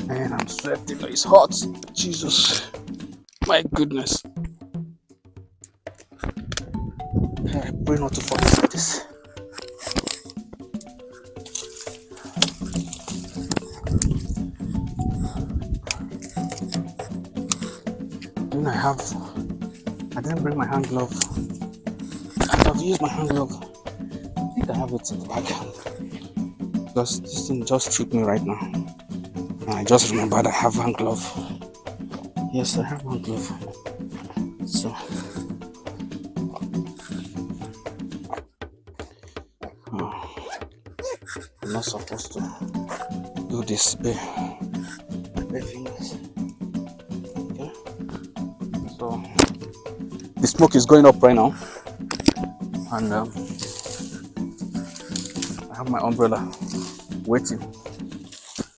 Man, I'm sweating. It's hot. Jesus. My goodness. I pray not to fall inside this. Then I didn't bring my hand glove. I've used my hand glove. I think I have it in the back hand. Because this thing just tripped me right now. And I just remembered I have hand glove. Yes, I have hand glove. So I'm not supposed to do this bare fingers. Okay. So the smoke is going up right now. And I have my umbrella waiting.